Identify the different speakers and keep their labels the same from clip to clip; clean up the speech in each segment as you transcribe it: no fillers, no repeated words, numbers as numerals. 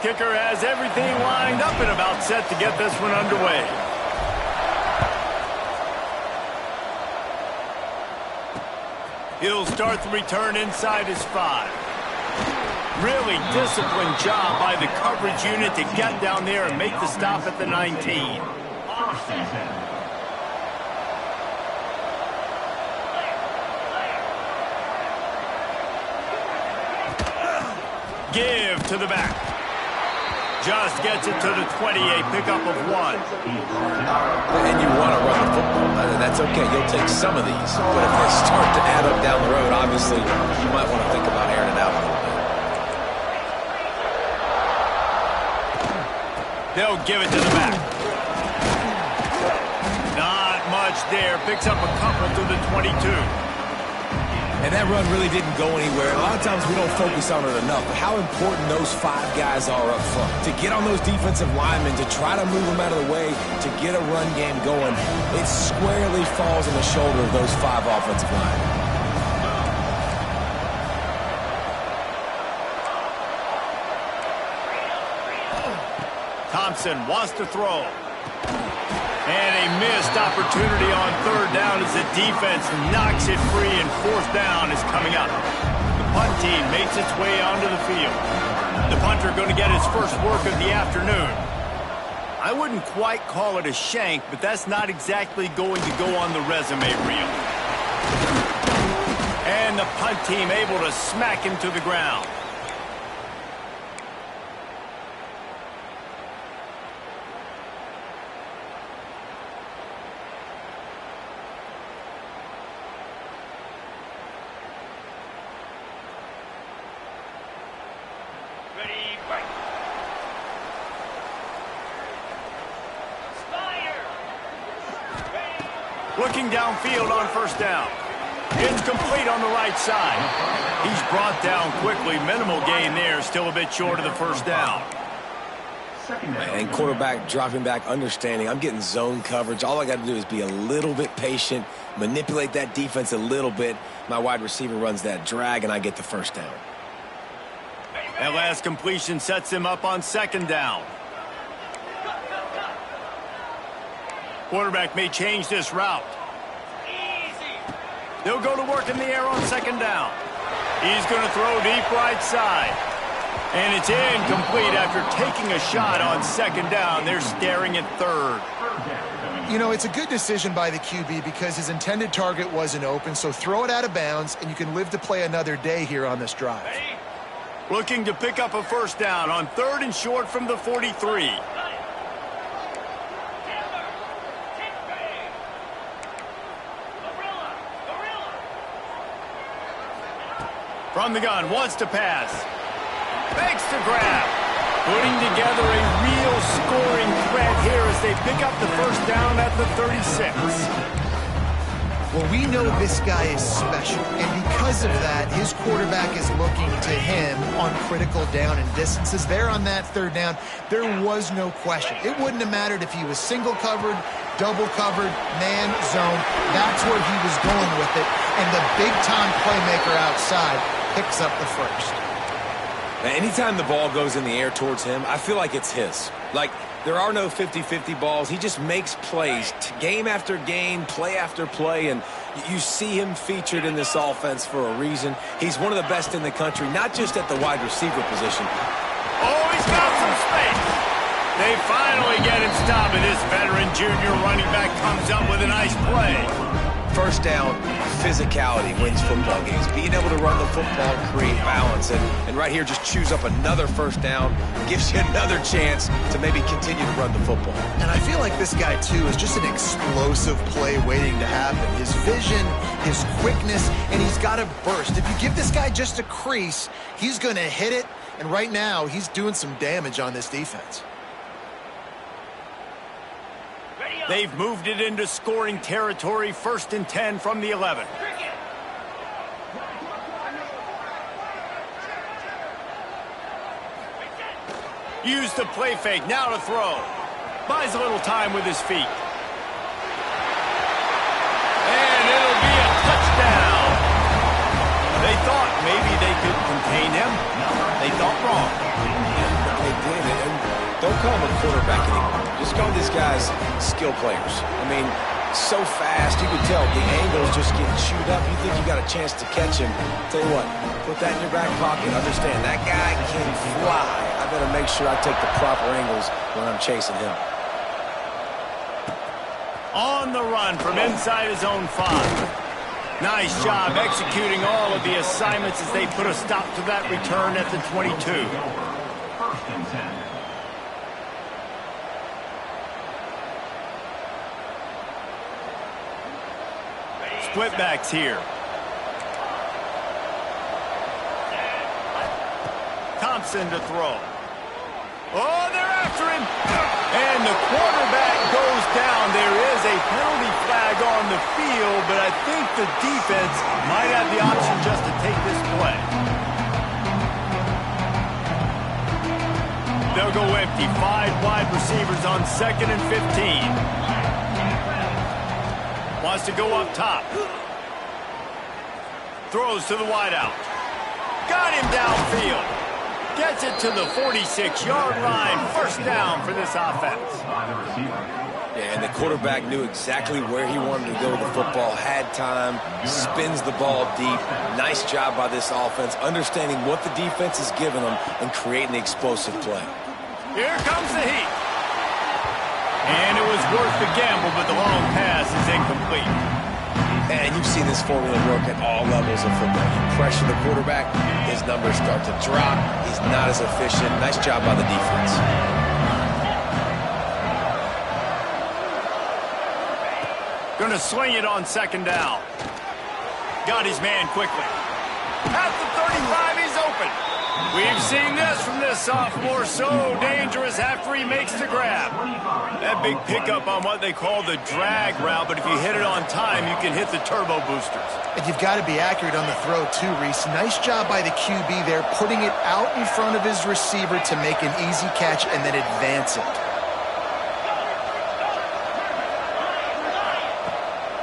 Speaker 1: kicker has everything lined up and about set to get this one underway. He'll start the return inside his 5. Really disciplined job by the coverage unit to get down there and make the stop at the 19. Give to the back. Just gets it to the 28, pickup of 1.
Speaker 2: And you want to run the football. That's okay. You'll take some of these. But if they start to add up down the road, obviously, you might want to think about airing it out a little bit.
Speaker 1: They'll give it to the back. Not much there. Picks up a couple to the 22.
Speaker 2: And that run really didn't go anywhere. A lot of times we don't focus on it enough, but how important those 5 guys are up front. To get on those defensive linemen, to try to move them out of the way, to get a run game going, it squarely falls on the shoulder of those 5 offensive linemen.
Speaker 1: Thompson wants to throw. And a missed opportunity on 3rd down as the defense knocks it free, and 4th down is coming up. The punt team makes its way onto the field. The punter going to get his first work of the afternoon. I wouldn't quite call it a shank, but that's not exactly going to go on the resume reel. And the punt team able to smack him to the ground. Looking downfield on 1st down. It's complete on the right side. He's brought down quickly. Minimal gain there. Still a bit short of the 1st down.
Speaker 2: And quarterback dropping back, understanding I'm getting zone coverage. All I got to do is be a little bit patient, manipulate that defense a little bit. My wide receiver runs that drag, and I get the 1st down.
Speaker 1: That last completion sets him up on 2nd down. Quarterback may change this route. They'll go to work in the air on 2nd down. He's going to throw deep right side. And it's incomplete after taking a shot on 2nd down. They're staring at 3rd.
Speaker 3: You know, it's a good decision by the QB because his intended target wasn't open, so throw it out of bounds, and you can live to play another day here on this drive.
Speaker 1: Looking to pick up a 1st down on 3rd and short from the 43. From the gun, wants to pass. Makes the grab. Putting together a real scoring threat here as they pick up the 1st down at the 36.
Speaker 3: Well, we know this guy is special, and because of that, his quarterback is looking to him on critical down and distances. There on that 3rd down, there was no question. It wouldn't have mattered if he was single covered, double covered, man, zone. That's where he was going with it, and the big-time playmaker outside picks up the 1st.
Speaker 2: Now, anytime the ball goes in the air towards him, I feel like it's his. Like, there are no 50-50 balls. He just makes plays, game after game, play after play, and you see him featured in this offense for a reason. He's one of the best in the country, not just at the wide receiver position.
Speaker 1: Oh, he's got some space. They finally get him stopped, and this veteran junior running back comes up with a nice play.
Speaker 2: 1st down, physicality wins football games. Being able to run the football, create balance, and right here just choose up another 1st down, gives you another chance to maybe continue to run the football.
Speaker 3: And I feel like this guy, too, is just an explosive play waiting to happen. His vision, his quickness, and he's got a burst. If you give this guy just a crease, he's going to hit it, and right now he's doing some damage on this defense.
Speaker 1: They've moved it into scoring territory, 1st and 10 from the 11. Use the play fake, now to throw. Buys a little time with his feet. And it'll be a touchdown. They thought maybe they could contain him. No, they thought wrong.
Speaker 2: They did. Don't call them a quarterback anymore. Just call these guys skill players. I mean, so fast, you can tell the angle's just getting chewed up. You think you got a chance to catch him. Tell you what, put that in your back pocket. Understand, that guy can fly. I better make sure I take the proper angles when I'm chasing him.
Speaker 1: On the run from inside his own 5. Nice job executing all of the assignments as they put a stop to that return at the 22.
Speaker 4: First and 10.
Speaker 1: Split backs here. Thompson to throw. Oh, they're after him. And the quarterback goes down. There is a penalty flag on the field, but I think the defense might have the option just to take this play. They'll go empty. 5 wide receivers on 2nd and 15. Wants to go up top. Throws to the wideout. Got him downfield. Gets it to the 46-yard line. First down for this offense.
Speaker 2: Yeah, and the quarterback knew exactly where he wanted to go with the football. Had time. Spins the ball deep. Nice job by this offense, understanding what the defense is giving them and creating the explosive play.
Speaker 1: Here comes the heat. And it was worth the gamble, but the long pass is incomplete.
Speaker 2: And you've seen this formula work at all levels of football. You pressure the quarterback, his numbers start to drop. He's not as efficient. Nice job by the defense.
Speaker 1: Gonna swing it on 2nd down. Got his man quickly. At the 35, he's open. We've seen this from this sophomore, so dangerous after he makes the grab. That big pickup on what they call the drag route, but if you hit it on time, you can hit the turbo boosters.
Speaker 3: And you've got to be accurate on the throw too, Reese. Nice job by the QB there, putting it out in front of his receiver to make an easy catch and then advance it.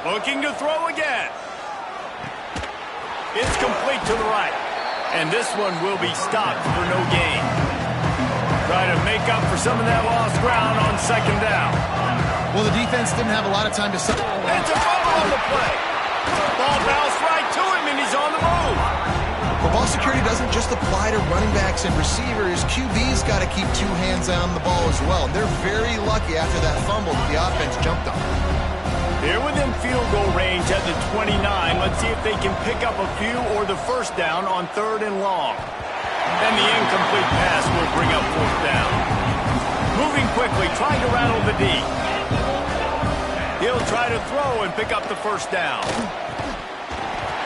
Speaker 1: Looking to throw again. It's complete to the right. And this one will be stopped for no gain. Try to make up for some of that lost ground on 2nd down.
Speaker 3: Well, the defense didn't have a lot of time to...
Speaker 1: It's a fumble on the play. Ball bounced right to him, and he's on the move.
Speaker 3: Well, ball security doesn't just apply to running backs and receivers. QB's got to keep 2 hands on the ball as well. They're very lucky after that fumble that the offense jumped on.
Speaker 1: They're within field goal range at the 29. Let's see if they can pick up a few or the first down on 3rd and long. And the incomplete pass will bring up 4th down. Moving quickly, trying to rattle the D. He'll try to throw and pick up the first down.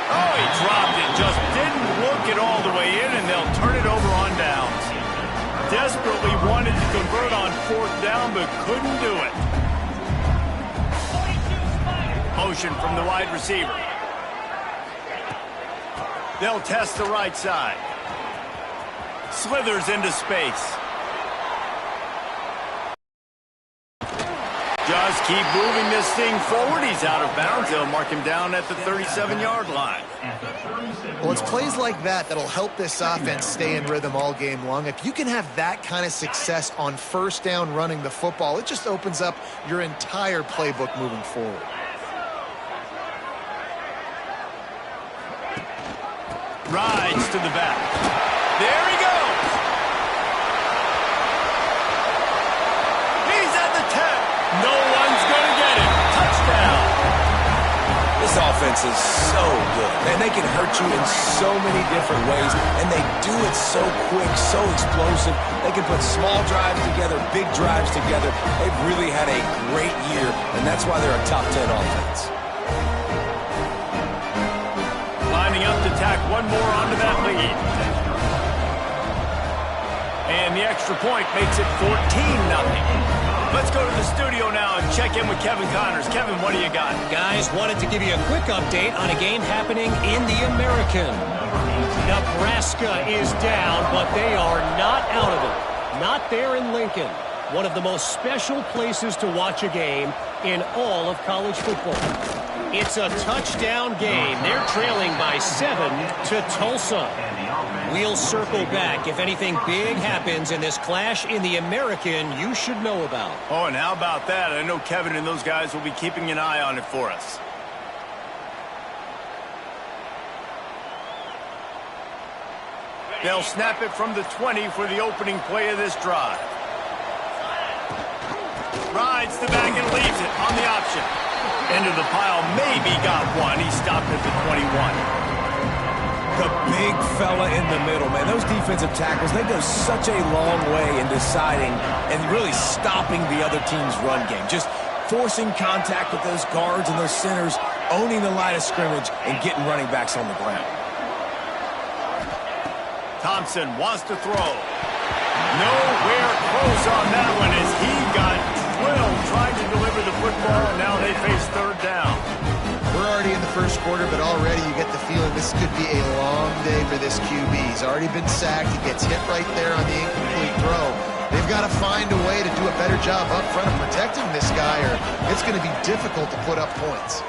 Speaker 1: Oh, he dropped it. Just didn't look it all the way in, and they'll turn it over on downs. Desperately wanted to convert on 4th down, but couldn't do it. Motion from the wide receiver. They'll test the right side. Slithers into space. Just keep moving this thing forward. He's out of bounds. They'll mark him down at the 37-yard line.
Speaker 3: Well, it's plays like that that'll help this offense stay in rhythm all game long. If you can have that kind of success on 1st down running the football, it just opens up your entire playbook moving forward.
Speaker 1: Rides to the back. There he goes. He's at the 10. No one's going to get him. Touchdown.
Speaker 2: This offense is so good. Man, they can hurt you in so many different ways, and they do it so quick, so explosive. They can put small drives together, big drives together. They've really had a great year, and that's why they're a top 10 offense.
Speaker 1: Up to tack one more onto that lead. And the extra point makes it 14-0. Let's go to the studio now and check in with Kevin Connors. Kevin, what do you got?
Speaker 5: Guys, wanted to give you a quick update on a game happening in the American. Nebraska is down, but they are not out of it. Not there in Lincoln. One of the most special places to watch a game in all of college football. It's a touchdown game. They're trailing by 7 to Tulsa. we'll circle back. If anything big happens in this clash in the American, you should know about.
Speaker 1: Oh, and how about that? I know Kevin and those guys will be keeping an eye on it for us. They'll snap it from the 20 for the opening play of this drive. Rides the back and leaves it on the option. Into the pile, maybe got one. He stopped at the 21.
Speaker 2: The big fella in the middle, man. Those defensive tackles, they go such a long way in deciding and really stopping the other team's run game. Just forcing contact with those guards and those centers, owning the line of scrimmage, and getting running backs on the ground.
Speaker 1: Thompson wants to throw. Nowhere close on that one as he got drilled trying to deliver the football, and now they face third down.
Speaker 3: We're already in the first quarter, but already you get the feeling this could be a long day for this QB. He's already been sacked. He gets hit right there on the incomplete throw. They've got to find a way to do a better job up front of protecting this guy, or it's going to be difficult to put up points.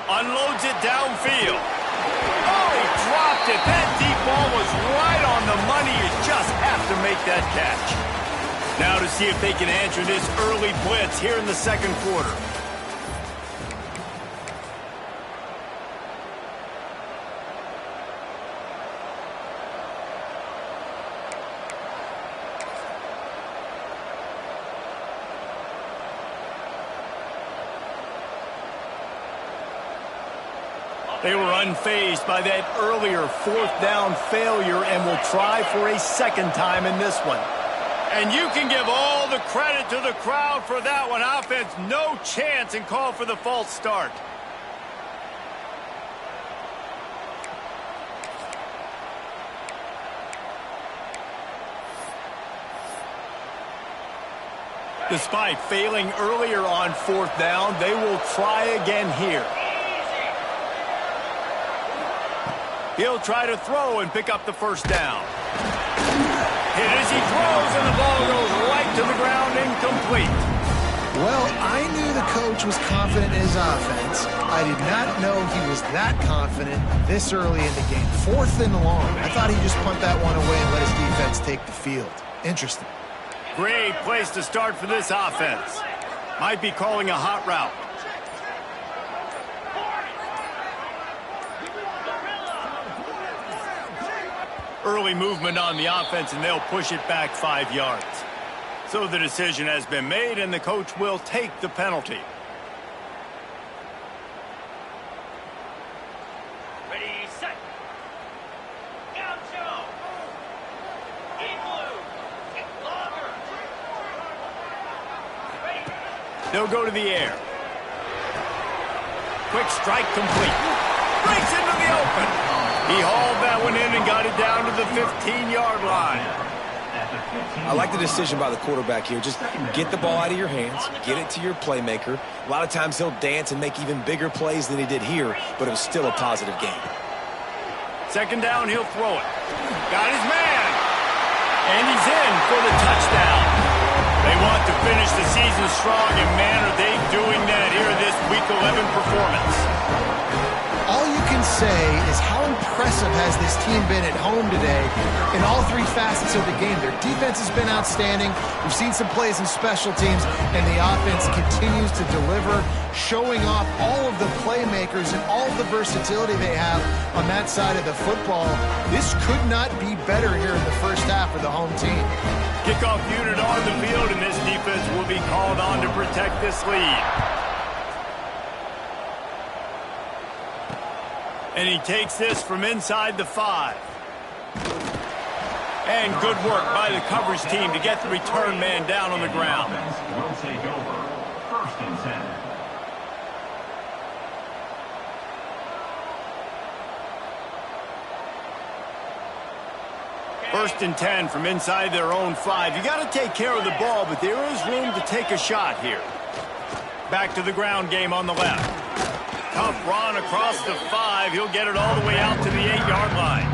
Speaker 1: Unloads it downfield. Oh, he dropped it. That deep ball was right on the money. You just have to make that catch. Now to see if they can answer this early blitz here in the second quarter. They were unfazed by that earlier fourth down failure and will try for a second time in this one. And you can give all the credit to the crowd for that one. Offense, no chance, and call for the false start. Despite failing earlier on fourth down, they will try again here. He'll try to throw and pick up the first down. Hit as he throws, and the ball goes right to the ground, incomplete.
Speaker 3: Well, I knew the coach was confident in his offense. I did not know he was that confident this early in the game. 4th and long. I thought he'd just punt that one away and let his defense take the field. Interesting.
Speaker 1: Great place to start for this offense. Might be calling a hot route. Early movement on the offense, and they'll push it back 5 yards. So the decision has been made, and the coach will take the penalty.
Speaker 6: Ready, set. Gaucho. In blue. Longer. Ready.
Speaker 1: They'll go to the air. Quick strike complete. Breaks into the open. He hauled that one in and got it down to the 15-yard line.
Speaker 2: I like the decision by the quarterback here. Just get the ball out of your hands, get it to your playmaker. A lot of times he'll dance and make even bigger plays than he did here, but it was still a positive game.
Speaker 1: Second down, he'll throw it. Got his man. And he's in for the touchdown. They want to finish the season strong, and man, are they doing that here in this Week 11 performance.
Speaker 3: All you can say is how impressive has this team been at home today in all 3 facets of the game. Their defense has been outstanding. We've seen some plays in special teams, and the offense continues to deliver, showing off all of the playmakers and all of the versatility they have on that side of the football. This could not be better here in the first half for the home team.
Speaker 1: Kickoff unit on the field, and this defense will be called on to protect this lead. And he takes this from inside the 5. And good work by the coverage team to get the return man down on the ground.
Speaker 4: Will take over. 1st and 10.
Speaker 1: First and 10 from inside their own 5. You got to take care of the ball, but there is room to take a shot here. Back to the ground game on the left. Tough run across the 5. He'll get it all the way out to the 8-yard line.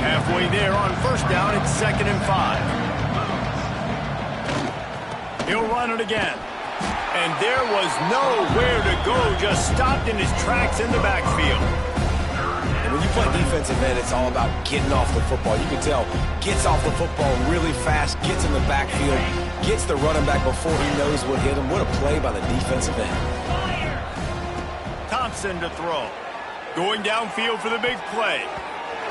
Speaker 1: Halfway there on first down, it's 2nd and 5. He'll run it again. And there was nowhere to go, just stopped in his tracks in the backfield.
Speaker 2: And when you play defensive end, it's all about getting off the football. You can tell, gets off the football really fast, gets in the backfield, gets the running back before he knows what hit him. What a play by the defensive end.
Speaker 1: Thompson to throw. Going downfield for the big play.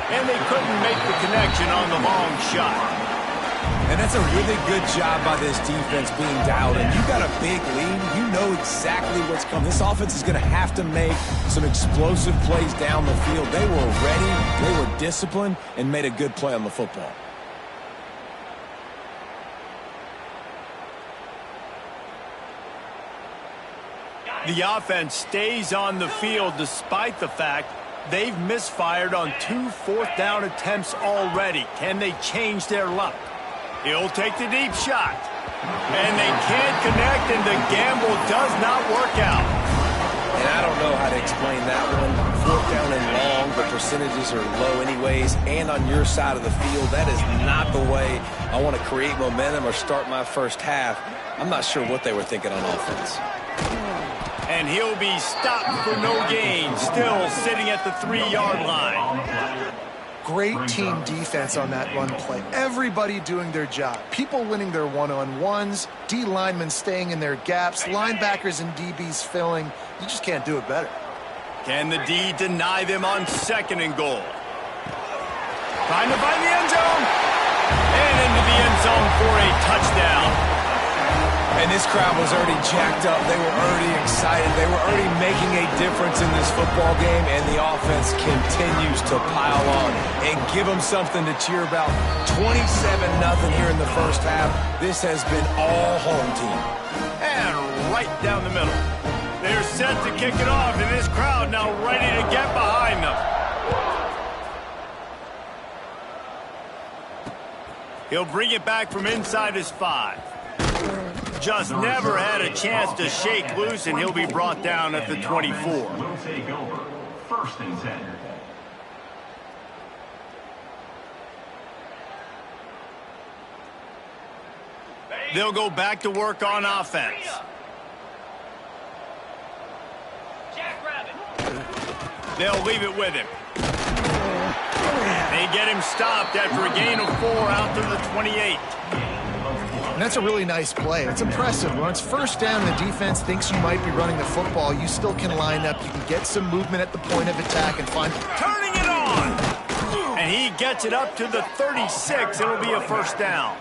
Speaker 1: And they couldn't make the connection on the long shot.
Speaker 2: And that's a really good job by this defense being dialed in. You got a big lead. You know exactly what's coming. This offense is going to have to make some explosive plays down the field. They were ready, they were disciplined, and made a good play on the football.
Speaker 1: The offense stays on the field despite the fact they've misfired on 2 fourth-down attempts already. Can they change their luck? He'll take the deep shot. And they can't connect, and the gamble does not work out.
Speaker 2: And I don't know how to explain that one. 4th down and long, the percentages are low anyways, and on your side of the field, that is not the way I want to create momentum or start my first half. I'm not sure what they were thinking on offense.
Speaker 1: And he'll be stopped for no gain, still sitting at the 3-yard line.
Speaker 3: Great team defense on that run play. Everybody doing their job. People winning their one-on-ones, D linemen staying in their gaps, linebackers and DBs filling. You just can't do it better.
Speaker 1: Can the D deny them on 2nd and goal? Trying to find the end zone. And into the end zone for a touchdown.
Speaker 2: And this crowd was already jacked up. They were already excited. They were already making a difference in this football game, and the offense continues to pile on and give them something to cheer about. 27-0 here in the first half. This has been all home team.
Speaker 1: And right down the middle. They're set to kick it off, and this crowd now ready to get behind them. He'll bring it back from inside his 5. Just never had a chance to shake loose, and he'll be brought down at the 24.
Speaker 4: Will take over. 1st and 10.
Speaker 1: They'll go back to work on offense. They'll leave it with him. They get him stopped after a gain of 4 out to the 28.
Speaker 3: And that's a really nice play. It's impressive. When it's 1st down and the defense thinks you might be running the football, you still can line up. You can get some movement at the point of attack and find...
Speaker 1: Turning it on! And he gets it up to the 36. It'll be a 1st down.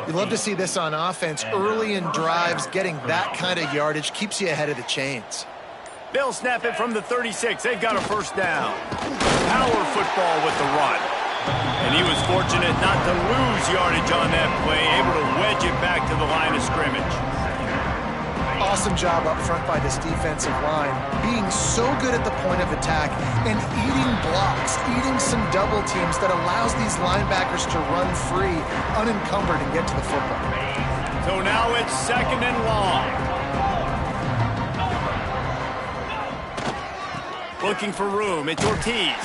Speaker 3: You love to see this on offense. Early in drives, getting that kind of yardage keeps you ahead of the chains.
Speaker 1: They'll snap it from the 36. They've got a 1st down. Power football with the run. And he was fortunate not to lose yardage on that play, able to wedge it back to the line of scrimmage.
Speaker 3: Awesome job up front by this defensive line, being so good at the point of attack and eating blocks, eating some double teams that allows these linebackers to run free, unencumbered, and get to the football.
Speaker 1: So now it's 2nd and long. Looking for room. It's Ortiz.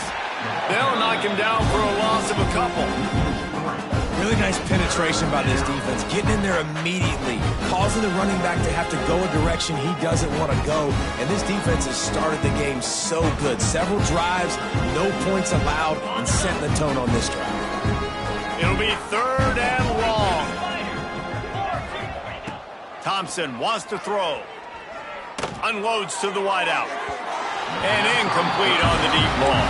Speaker 1: They'll knock him down for a loss of a couple.
Speaker 2: Really nice penetration by this defense, getting in there immediately, causing the running back to have to go a direction he doesn't want to go. And this defense has started the game so good. Several drives, no points allowed, and setting the tone on this drive.
Speaker 1: It'll be 3rd and long. Thompson wants to throw. Unloads to the wideout. And incomplete on the deep ball.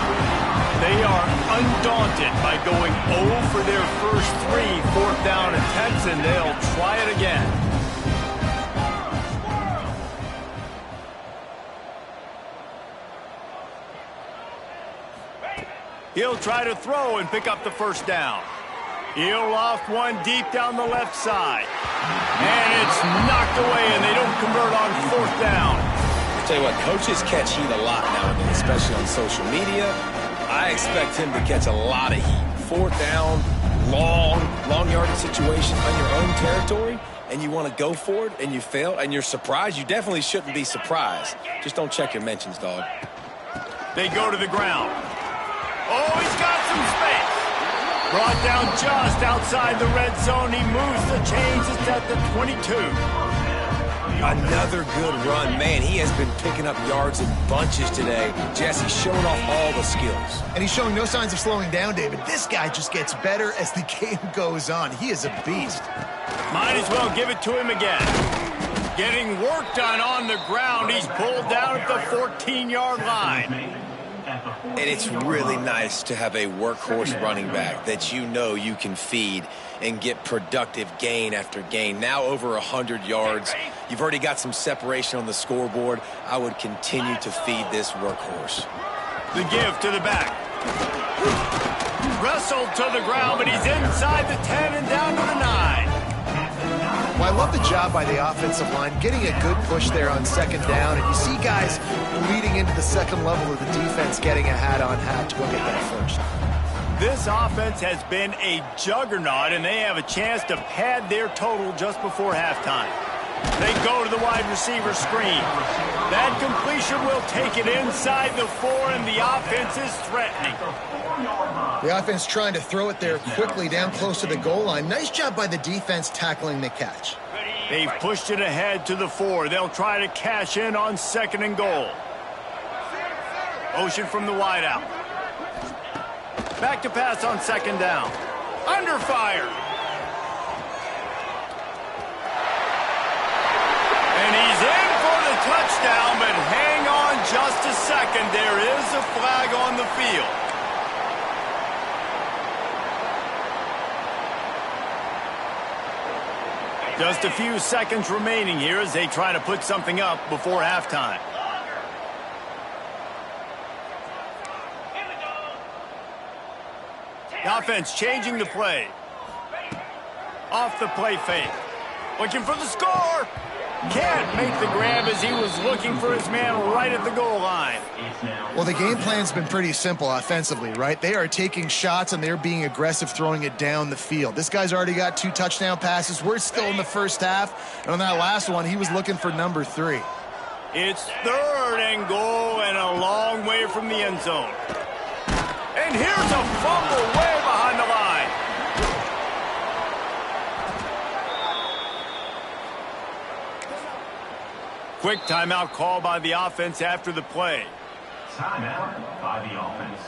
Speaker 1: They are undaunted by going 0 for their first 3 4th down attempts, and they'll try it again. He'll try to throw and pick up the 1st down. He'll loft one deep down the left side. And it's knocked away, and they don't convert on 4th down.
Speaker 2: I'll tell you what, coaches catch heat a lot nowadays, especially on social media. I expect him to catch a lot of heat. 4th down, long yardage situation on your own territory, and you want to go for it, and you fail, and you're surprised. You definitely shouldn't be surprised. Just don't check your mentions, dog.
Speaker 1: They go to the ground. Oh, he's got some space. Brought down just outside the red zone. He moves the chains. It's at the 22.
Speaker 2: Another good run. Man, he has been picking up yards in bunches today. Jesse showing off all the skills.
Speaker 3: And he's showing no signs of slowing down, David. This guy just gets better as the game goes on. He is a beast.
Speaker 1: Might as well give it to him again. Getting work done on the ground. He's pulled down at the 14-yard line.
Speaker 2: And it's really nice to have a workhorse running back that you know you can feed and get productive gain after gain. Now over 100 yards. You've already got some separation on the scoreboard. I would continue to feed this workhorse.
Speaker 1: The give to the back. Wrestled to the ground, but he's inside the 10 and down to the 9.
Speaker 3: Well, I love the job by the offensive line, getting a good push there on second down. And you see guys leading into the second level of the defense getting a hat-on-hat to go get that first.
Speaker 1: This offense has been a juggernaut, and they have a chance to pad their total just before halftime. They go to the wide receiver screen. That completion will take it inside the 4, and the offense is threatening.
Speaker 3: The offense trying to throw it there quickly down close to the goal line. Nice job by the defense tackling the catch.
Speaker 1: They've pushed it ahead to the 4. They'll try to cash in on 2nd and goal. Motion from the wideout. Back to pass on 2nd down. Under fire. And he's in for the touchdown, but hang on just a second. There is a flag on the field. Just a few seconds remaining here as they try to put something up before halftime. The offense changing the play. Off the play fake. Looking for the score. Can't make the grab as he was looking for his man right at the goal line.
Speaker 3: Well, the game plan's been pretty simple offensively, right? They are taking shots and they're being aggressive throwing it down the field. This guy's already got 2 touchdown passes. We're still in the first half. And on that last one, he was looking for number 3.
Speaker 1: It's 3rd and goal and a long way from the end zone. And here's a fumble way behind the line. Quick timeout call by the offense after the play.
Speaker 4: Timeout by the offense.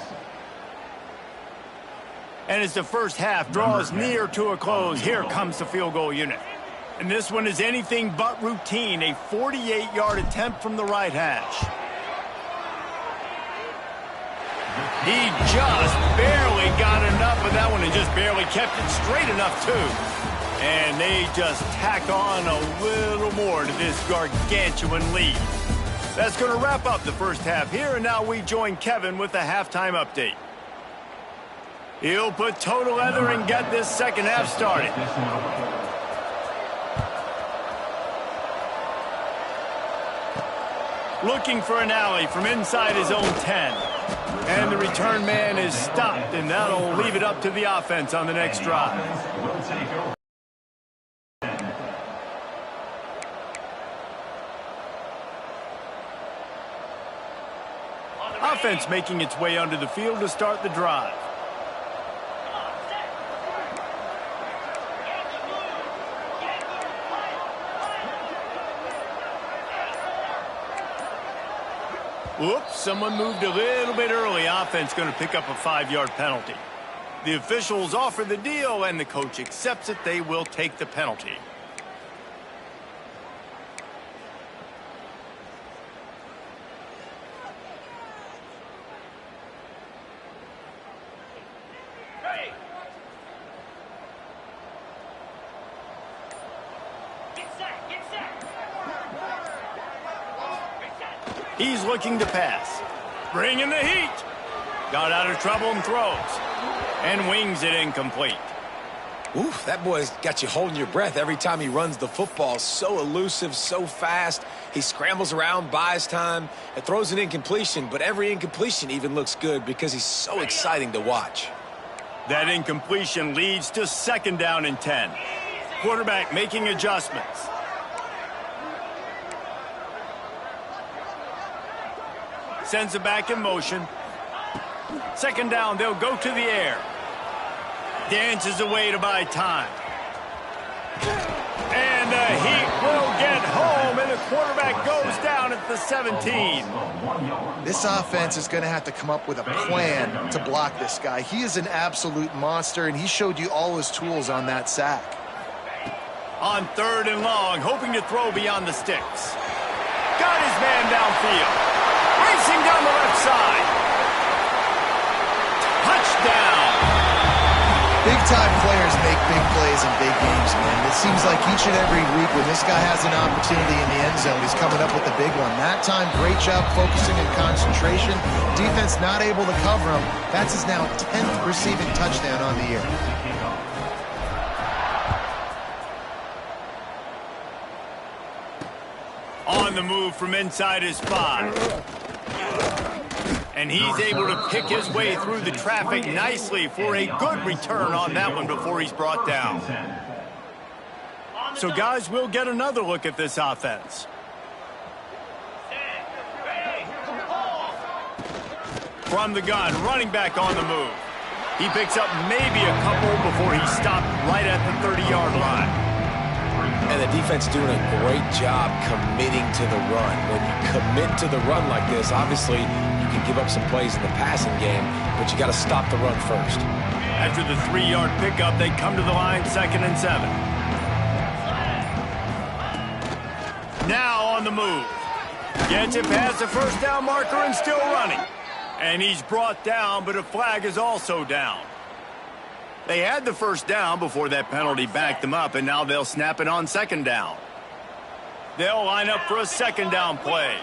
Speaker 1: And as the first half draws near to a close, here comes the field goal unit. And this one is anything but routine, a 48-yard attempt from the right hash. He just barely got enough of that one and just barely kept it straight enough, too. And they just tack on a little more to this gargantuan lead. That's going to wrap up the first half here, and now we join Kevin with the halftime update. He'll put total leather and get this second half started. Looking for an alley from inside his own 10. And the return man is stopped, and that'll leave it up to the offense on the next drive. Offense making its way onto the field to start the drive. Whoops, someone moved a little bit early. Offense going to pick up a 5-yard penalty. The officials offer the deal, and the coach accepts it. They will take the penalty. He's looking to pass. Bringing the heat. Got out of trouble and throws. And wings it incomplete.
Speaker 2: Oof, that boy's got you holding your breath every time he runs the football. So elusive, so fast. He scrambles around, buys time, and throws an incompletion. But every incompletion even looks good because he's so exciting to watch.
Speaker 1: That incompletion leads to 2nd down and 10. Quarterback making adjustments. Sends it back in motion. 2nd down, they'll go to the air. Dances away to buy time. And the Heat will get home, and quarterback goes down at the 17.
Speaker 3: This offense is going to have to come up with a plan to block this guy. He is an absolute monster, and he showed you all his tools on that sack.
Speaker 1: On 3rd and long, hoping to throw beyond the sticks. Got his man downfield. Racing down the left side. Touchdown.
Speaker 3: Big-time players make big plays in big games, man. It seems like each and every week when this guy has an opportunity in the end zone, he's coming up with a big one. That time, great job focusing and concentration. Defense not able to cover him. That's his now 10th receiving touchdown on the year.
Speaker 1: On the move from inside his 5. And he's able to pick his way through the traffic nicely for a good return on that one before he's brought down. So, guys, we'll get another look at this offense. From the gun, running back on the move. He picks up maybe a couple before he's stopped right at the 30-yard line.
Speaker 2: And the defense doing a great job committing to the run. When you commit to the run like this, obviously you can give up some plays in the passing game, but you got to stop the run first.
Speaker 1: After the 3-yard pickup, they come to the line, 2nd and 7. Now on the move. Gets it past the first down marker and still running. And he's brought down, but a flag is also down. They had the first down before that penalty backed them up, and now they'll snap it on 2nd down. They'll line up for a 2nd down play.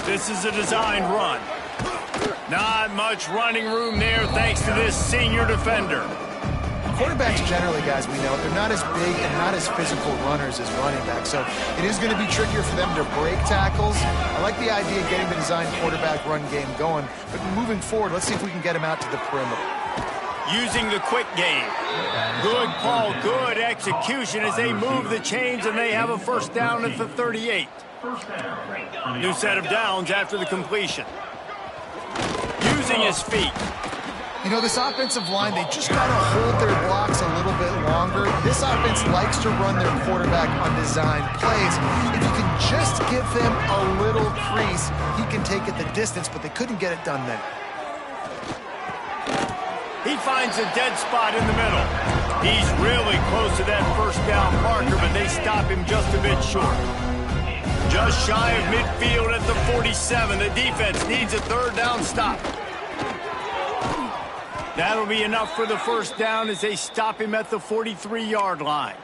Speaker 1: This is a designed run. Not much running room there thanks to this senior defender.
Speaker 3: Quarterbacks generally, guys, we know, they're not as big and not as physical runners as running backs, so it is going to be trickier for them to break tackles. I like the idea of getting the designed quarterback run game going, but moving forward, let's see if we can get him out to the perimeter.
Speaker 1: Using the quick game. Good call, good execution as they move the chains, and they have a first down at the 38. New set of downs after the completion. Using his feet.
Speaker 3: You know, this offensive line, they just got to hold their blocks a little bit longer. This offense likes to run their quarterback on designed plays. If you can just give him a little crease, he can take it the distance, but they couldn't get it done there.
Speaker 1: He finds a dead spot in the middle. He's really close to that first down marker, but they stop him just a bit short. Just shy of midfield at the 47. The defense needs a 3rd down stop. That'll be enough for the first down as they stop him at the 43-yard line.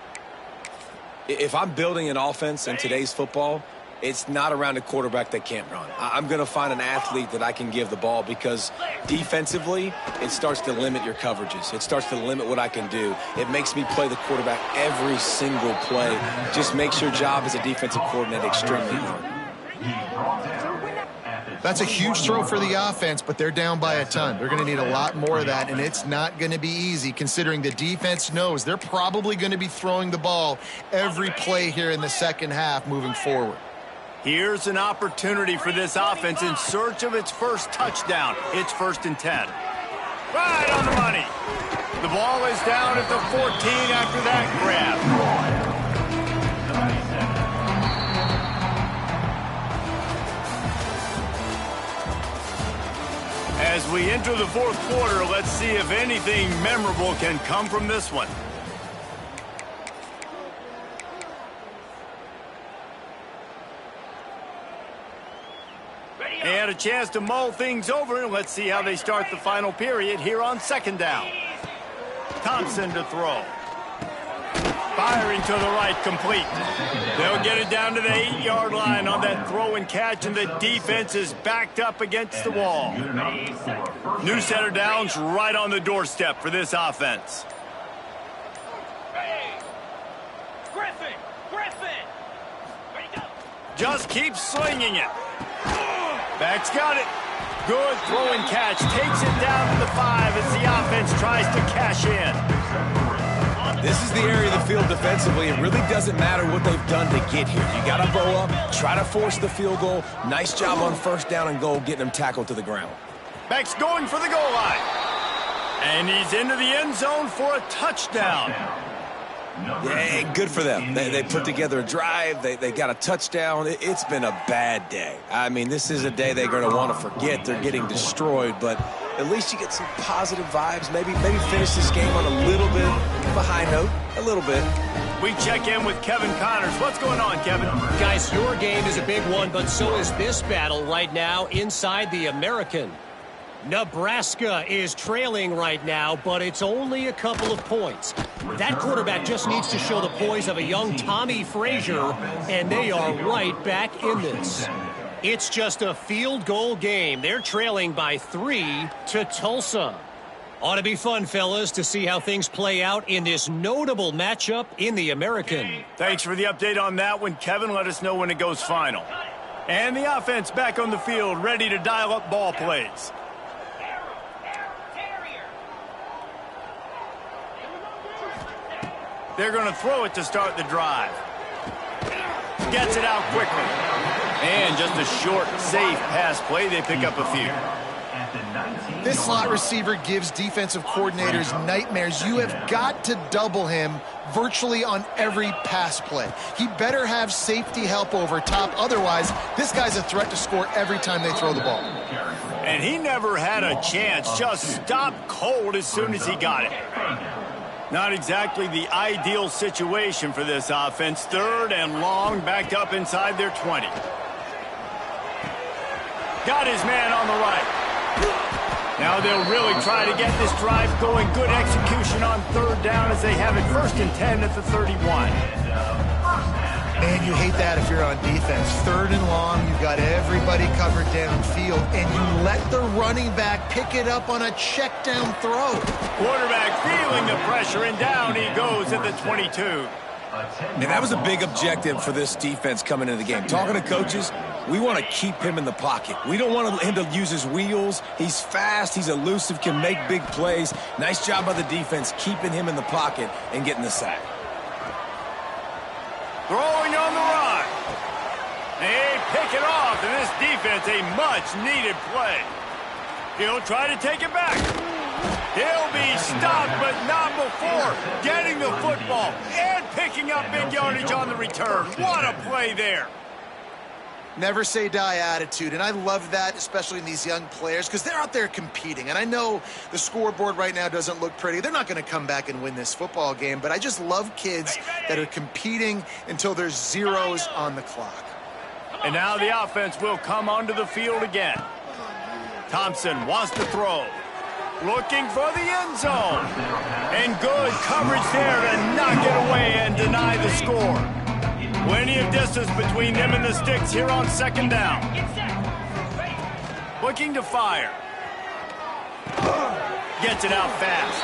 Speaker 2: If I'm building an offense in today's football, it's not around a quarterback that can't run. I'm going to find an athlete that I can give the ball because defensively, it starts to limit your coverages. It starts to limit what I can do. It makes me play the quarterback every single play. Just makes your job as a defensive coordinator extremely hard.
Speaker 3: That's a huge throw for the offense, but they're down by a ton. They're going to need a lot more of that, and it's not going to be easy considering the defense knows they're probably going to be throwing the ball every play here in the second half moving forward.
Speaker 1: Here's an opportunity for this offense in search of its first touchdown. It's 1st and 10. Right on the money. The ball is down at the 14 after that grab. As we enter the 4th quarter, let's see if anything memorable can come from this one. They had a chance to mull things over, and let's see how they start the final period here on 2nd down. Thompson to throw. Firing to the right, complete. They'll get it down to the 8-yard line on that throw and catch, and the defense is backed up against the wall. New set of downs right on the doorstep for this offense. Just keeps slinging it. Back's got it. Good throw and catch. Takes it down to the 5 as the offense tries to cash in.
Speaker 2: This is the area of the field defensively. It really doesn't matter what they've done to get here. You got to bow up, try to force the field goal. Nice job on 1st down and goal, getting them tackled to the ground.
Speaker 1: Beck's going for the goal line. And he's into the end zone for a touchdown.
Speaker 2: Yeah, good for them. They put together a drive. They got a touchdown. It's been a bad day. I mean, this is a day they're going to want to forget. They're getting destroyed, but at least you get some positive vibes. Maybe finish this game on a little bit of a high note, a little bit.
Speaker 1: We check in with Kevin Connors. What's going on, Kevin?
Speaker 5: Guys, your game is a big one, but so is this battle right now inside the American. Nebraska is trailing right now, but it's only a couple of points. That quarterback just needs to show the poise of a young Tommy Frazier, and they are right back in this. It's just a field goal game. They're trailing by 3 to Tulsa. Ought to be fun, fellas, to see how things play out in this notable matchup in the American.
Speaker 1: Thanks for the update on that one, Kevin. Let us know when it goes final. And the offense back on the field, ready to dial up ball plays. They're going to throw it to start the drive. Gets it out quickly. And just a short, safe pass play. They pick up a few.
Speaker 3: This slot receiver gives defensive coordinators nightmares. You have got to double him virtually on every pass play. He better have safety help over top. Otherwise, this guy's a threat to score every time they throw the ball.
Speaker 1: And he never had a chance. Just stopped cold as soon as he got it. Not exactly the ideal situation for this offense. 3rd and long, backed up inside their 20. Got his man on the right. Now they'll really try to get this drive going. Good execution on 3rd down as they have it 1st and 10 at the 31.
Speaker 3: Man, you hate that if you're on defense. 3rd and long, you got everybody covered downfield, and you let the running back pick it up on a check down throw.
Speaker 1: Quarterback feeling the pressure, and down he goes at the 22.
Speaker 2: And that was a big objective for this defense coming into the game. Talking to coaches, we want to keep him in the pocket. We don't want him to use his wheels. He's fast, he's elusive, can make big plays. Nice job by the defense keeping him in the pocket and getting the sack.
Speaker 1: Throwing on the run. They pick it off, and this defense, a much-needed play. He'll try to take it back. He'll be stopped, but not before getting the football and picking up big yardage on the return. What a play there.
Speaker 3: Never say die attitude, and I love that, especially in these young players, because they're out there competing. And I know the scoreboard right now doesn't look pretty. They're not going to come back and win this football game, but I just love kids that are competing until there's zeros on the clock.
Speaker 1: And now the offense will come onto the field again. Thompson wants to throw. Looking for the end zone. And good coverage there to knock it away and deny the score. Plenty of distance between them and the sticks here on 2nd down. Looking to fire. Gets it out fast.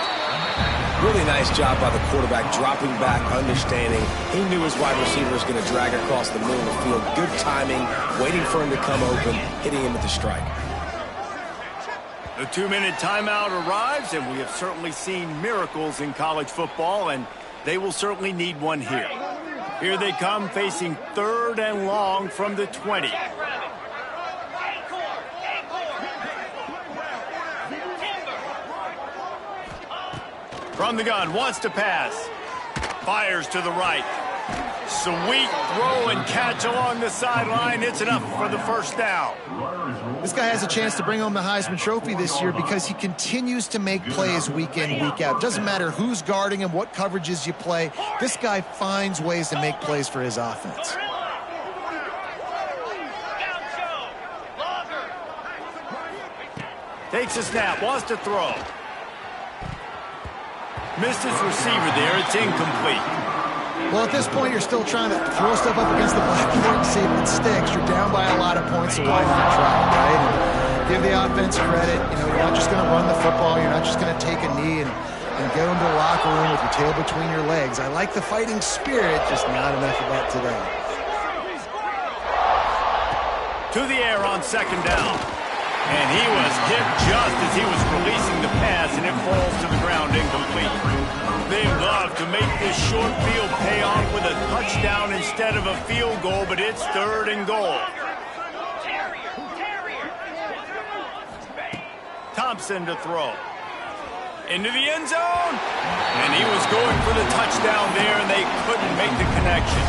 Speaker 2: Really nice job by the quarterback, dropping back, understanding. He knew his wide receiver was going to drag across the middle of the field. Good timing, waiting for him to come open, hitting him with the strike.
Speaker 1: The 2-minute timeout arrives, and we have certainly seen miracles in college football, and they will certainly need one here. Here they come, facing 3rd and long from the 20. From the gun, wants to pass. Fires to the right. Sweet throw and catch along the sideline. It's enough for the 1st down.
Speaker 3: This guy has a chance to bring home the Heisman Trophy this year because he continues to make plays week in, week out. Doesn't matter who's guarding him, what coverages you play. This guy finds ways to make plays for his offense.
Speaker 1: Takes a snap, wants to throw. Missed his receiver there. It's incomplete.
Speaker 3: Well, at this point, you're still trying to throw stuff up against the blackboard and see if it sticks. You're down by a lot of points, so why not try, right? And give the offense credit. You know, you're not just going to run the football. You're not just going to take a knee and go into the locker room with your tail between your legs. I like the fighting spirit, just not enough of that today.
Speaker 1: To the air on 2nd down. And he was hit just as he was releasing the pass, and it falls to the ground incomplete. They love to make this short field pay off with a touchdown instead of a field goal, but it's 3rd and goal. Thompson to throw. into the end zone. And he was going for the touchdown there, and they couldn't make the connection.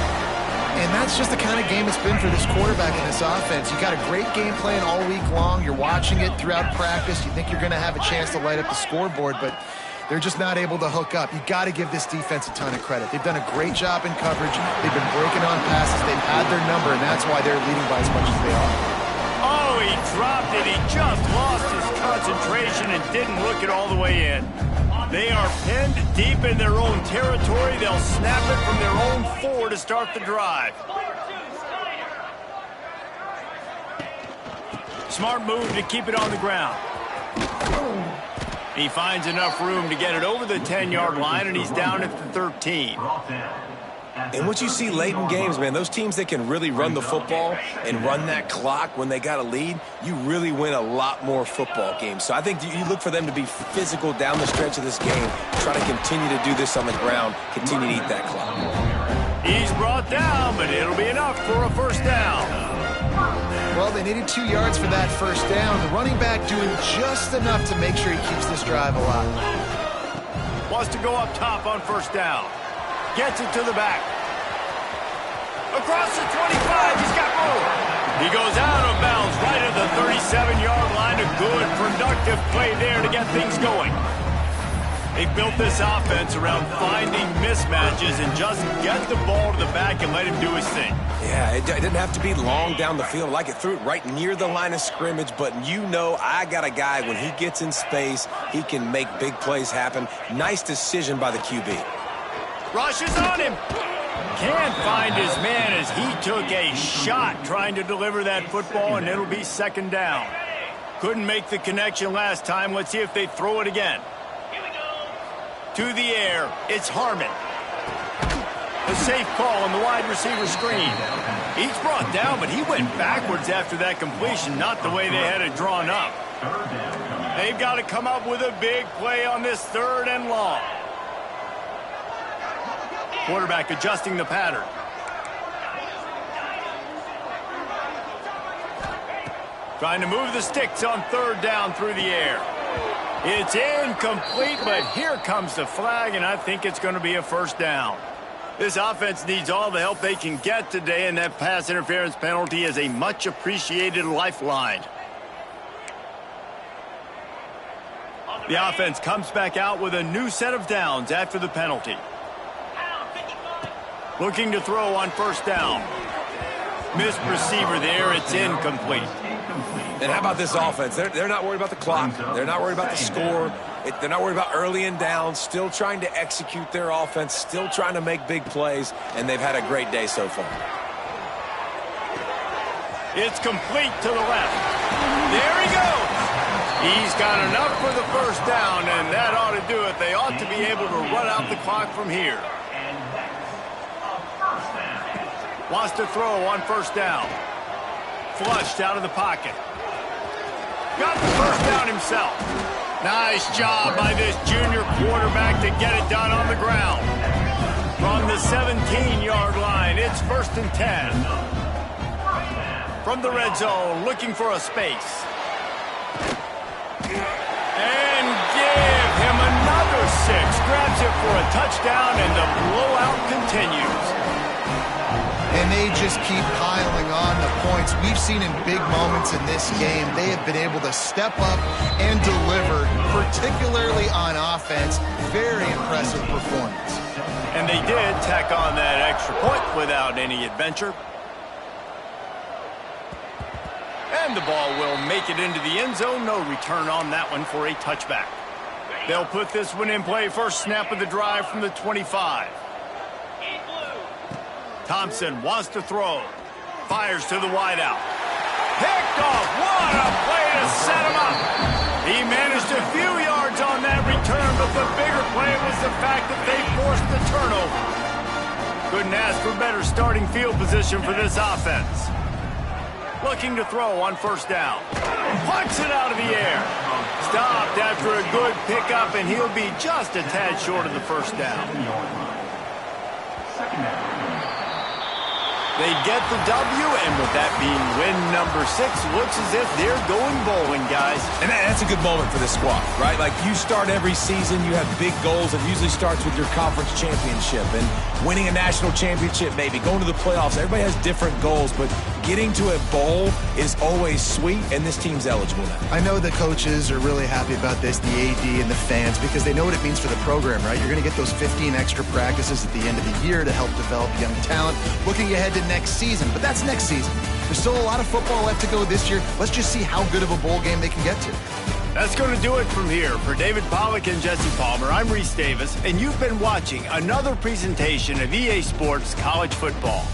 Speaker 3: And that's just the kind of game it's been for this quarterback in this offense. You got a great game plan all week long. You're watching it throughout practice. You think you're going to have a chance to light up the scoreboard, but they're just not able to hook up. You got to give this defense a ton of credit. They've done a great job in coverage. They've been breaking on passes. They've had their number, and that's why they're leading by as much as they are.
Speaker 1: Oh, he dropped it. He just lost his concentration and didn't look it all the way in. They are pinned deep in their own territory. They'll snap it from their own 4 to start the drive. Smart move to keep it on the ground. He finds enough room to get it over the 10-yard line, and he's down at the 13.
Speaker 2: And what you see late in games, man, those teams that can really run the football and run that clock when they got a lead, you really win a lot more football games. So I think you look for them to be physical down the stretch of this game, try to continue to do this on the ground, continue to eat that clock.
Speaker 1: He's brought down, but it'll be enough for a first down.
Speaker 3: Well, they needed 2 yards for that first down. The running back doing just enough to make sure he keeps this drive alive.
Speaker 1: Wants to go up top on first down. Gets it to the back. Across the 25, he's got room. He goes out of bounds right at the 37-yard line. A good, productive play there to get things going. They built this offense around finding mismatches and just get the ball to the back and let him do his thing.
Speaker 2: Yeah, it didn't have to be long down the field. Like it threw it right near the line of scrimmage, but you know I got a guy, when he gets in space, he can make big plays happen. Nice decision by the QB.
Speaker 1: Rushes on him. Can't find his man as he took a shot trying to deliver that football, and it'll be second down. Couldn't make the connection last time. Let's see if they throw it again. To the air, it's Harmon. A safe call on the wide receiver screen. He's brought down, but he went backwards after that completion, not the way they had it drawn up. They've got to come up with a big play on this 3rd and long. Quarterback adjusting the pattern. Trying to move the sticks on 3rd down through the air. It's incomplete, but here comes the flag, and I think it's going to be a first down. This offense needs all the help they can get today, and that pass interference penalty is a much-appreciated lifeline. The offense comes back out with a new set of downs after the penalty. Looking to throw on first down. Missed receiver there. It's incomplete.
Speaker 2: And how about this offense? They're not worried about the clock. They're not worried about the score. They're not worried about early and down. Still trying to execute their offense. Still trying to make big plays. And they've had a great day so far.
Speaker 1: It's complete to the left. There he goes. He's got enough for the first down, and that ought to do it. They ought to be able to run out the clock from here. Wants to throw on first down. Flushed out of the pocket. Got the first down himself. Nice job by this junior quarterback to get it done on the ground. From the 17-yard line, it's 1st and 10. From the red zone, looking for a space. And give him another 6. Grabs it for a touchdown, and the blowout continues.
Speaker 3: And they just keep piling on the points. We've seen in big moments in this game, they have been able to step up and deliver, particularly on offense. Very impressive performance.
Speaker 1: And they did tack on that extra point without any adventure. And the ball will make it into the end zone. No return on that one for a touchback. They'll put this one in play. First snap of the drive from the 25. Thompson wants to throw. Fires to the wideout. Picked off. What a play to set him up. He managed a few yards on that return, but the bigger play was the fact that they forced the turnover. Couldn't ask for better starting field position for this offense. Looking to throw on first down. Punts it out of the air. Stopped after a good pickup, and he'll be just a tad short of the first down. They get the W, and with that being win number 6, looks as if they're going bowling, guys.
Speaker 2: And that's a good moment for this squad, right? Like, you start every season, you have big goals. It usually starts with your conference championship and winning a national championship, maybe going to the playoffs. Everybody has different goals, but getting to a bowl is always sweet, and this team's eligible now.
Speaker 3: I know the coaches are really happy about this, the AD and the fans, because they know what it means for the program, right? You're going to get those 15 extra practices at the end of the year to help develop young talent, looking ahead to next season. But that's next season. There's still a lot of football left to go this year. Let's just see how good of a bowl game they can get to.
Speaker 1: That's going to do it from here. For David Pollack and Jesse Palmer, I'm Reese Davis, and you've been watching another presentation of EA Sports College Football.